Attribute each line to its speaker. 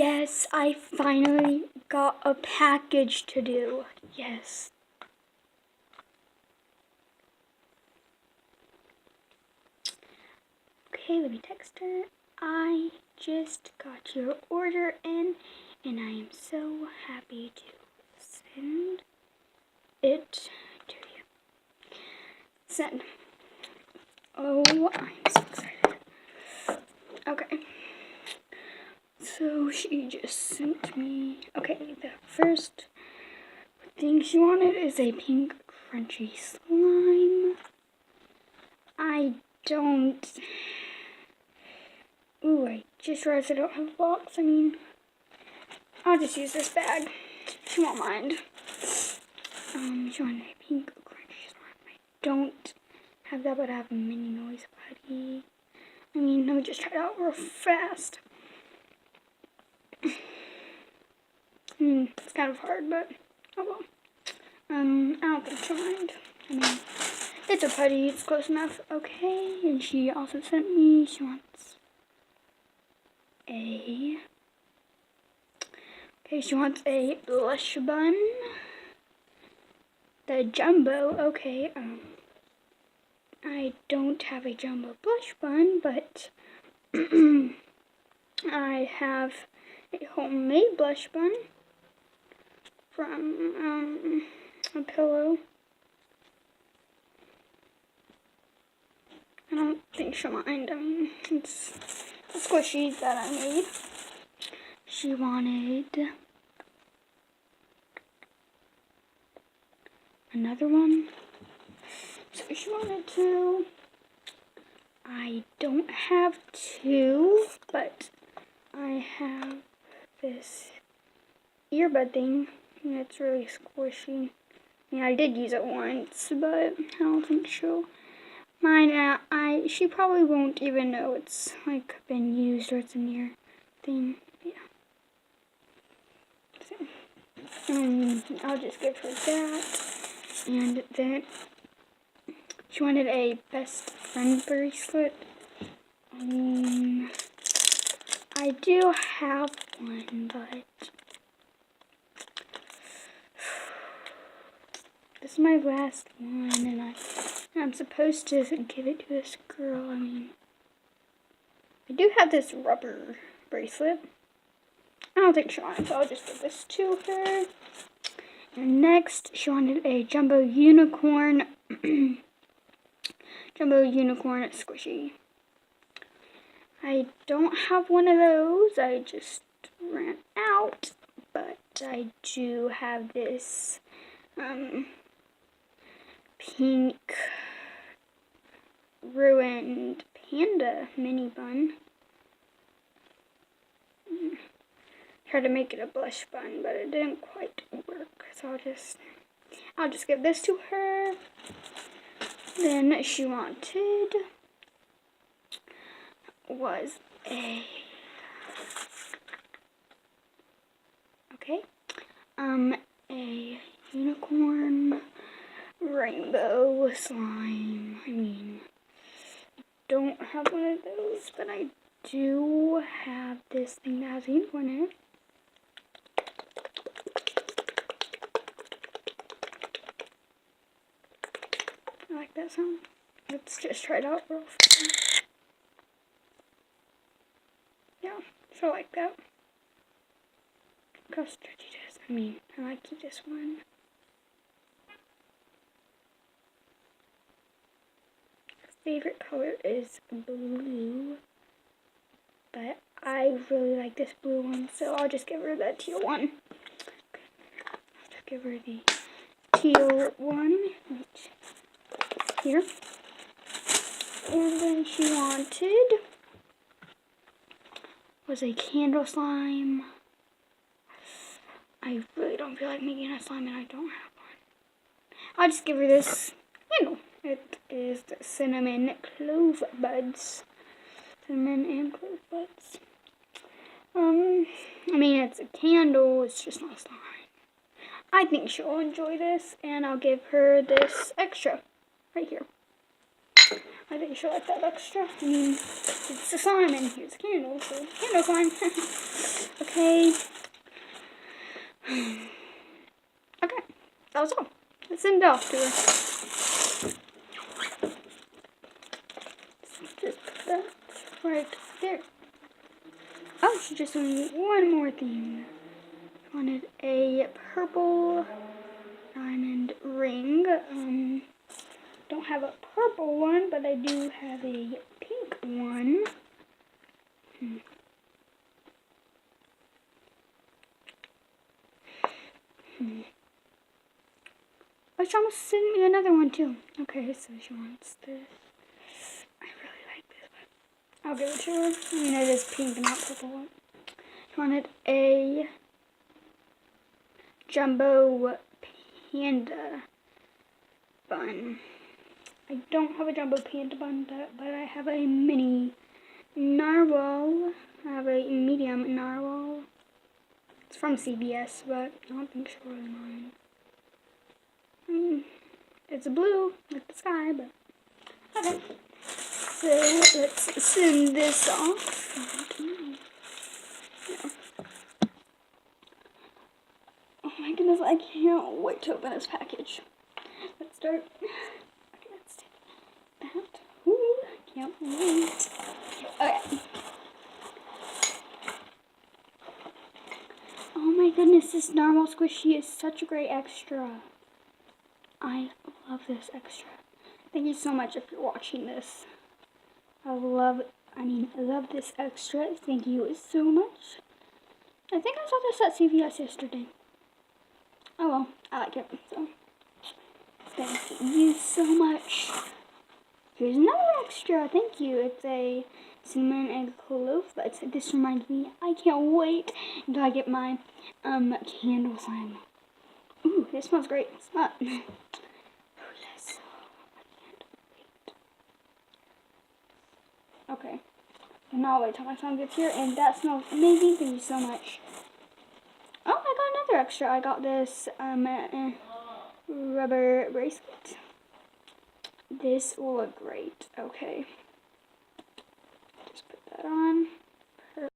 Speaker 1: Yes, I finally got a package to do. Yes. Okay, let me text her. I just got your order in, and I am so happy to send it to you. Send. Oh, I'm so excited. Okay. So she just sent me, okay, the first thing she wanted is a pink crunchy slime. I just realized I don't have a box. I mean, I'll just use this bag. She won't mind. She wanted a pink crunchy slime. I don't have that, but I have a mini noise buddy. I mean, let me just try it out real fast. It's kind of hard, but oh well. I don't think she'll mind. I mean, it's a putty, it's close enough. Okay, and she also sent me, she wants a blush bun. The jumbo, okay, I don't have a jumbo blush bun, but I have a homemade blush bun from a pillow. I don't think she'll mind. I mean, it's the squishies that I made. She wanted another one. So she wanted two. I don't have two, but I have this earbud thing, and it's really squishy. I mean, I did use it once, but I don't think she'll mind. She probably won't even know it's like been used or it's a near thing. Yeah. So, I'll just give her that. And then she wanted a best friend bracelet. I do have one, but this is my last one, and I'm supposed to give it to this girl. I mean, I do have this rubber bracelet. I don't think she wanted, so I'll just give this to her. And next, she wanted a jumbo unicorn. Jumbo unicorn squishy. I don't have one of those. I just ran out, but I do have this pink ruined panda mini bun. Tried to make it a blush bun, but it didn't quite work. So I'll just give this to her. Then she wanted was a unicorn rainbow slime. I mean, I don't have one of those, but I do have this thing that has a unicorn in it. I like that sound. Let's just try it out real fast. Yeah, so I like that. Look how stretchy it is. I mean, I like this one. Favorite color is blue, but I really like this blue one, so I'll just give her the teal one. Okay. I'll just give her the teal one right here. And then she wanted was a candle slime. I really don't feel like making a slime, and I don't have one. I'll just give her this candle. It is the cinnamon clove buds. Cinnamon and clove buds. I mean, it's a candle, it's just not a slime. I think she'll enjoy this, and I'll give her this extra right here. I think she'll like that extra. I mean, it's a slime and here's a candle, so candle slime. Okay. Okay, that was all. Let's send it off to her. Just put that right there. Oh, she just wanted one more thing. Wanted a purple diamond ring. Don't have a purple one, but I do have a pink one. Oh, she almost sent me another one too. Okay, so she wants this. I really like this one. I'll give it to her. I mean, it is pink, not purple. She wanted a jumbo panda bun. I don't have a jumbo panda bun, but I have a mini narwhal. I have a medium narwhal. It's from CVS, but I don't think she'll really mind. It's blue, like the sky, but okay. So let's send this off. Oh my goodness, I can't wait to open this package. Let's start. Okay, let's take that. Ooh, I can't wait. Okay. Oh my goodness, this narwhal squishy is such a great extra. I love this extra. Thank you so much if you're watching this. I love this extra. Thank you so much. I think I saw this at CVS yesterday. Oh well, I like it. So, thank you so much. Here's another extra. Thank you. It's a cinnamon egg clove. But this reminds me, I can't wait until I get my candle slime. Ooh, this smells great. Smell it. Okay. And now I'll wait till my phone gets here, and that smells amazing. Thank you so much. Oh, I got another extra. I got this rubber bracelet. This will look great. Okay. Just put that on.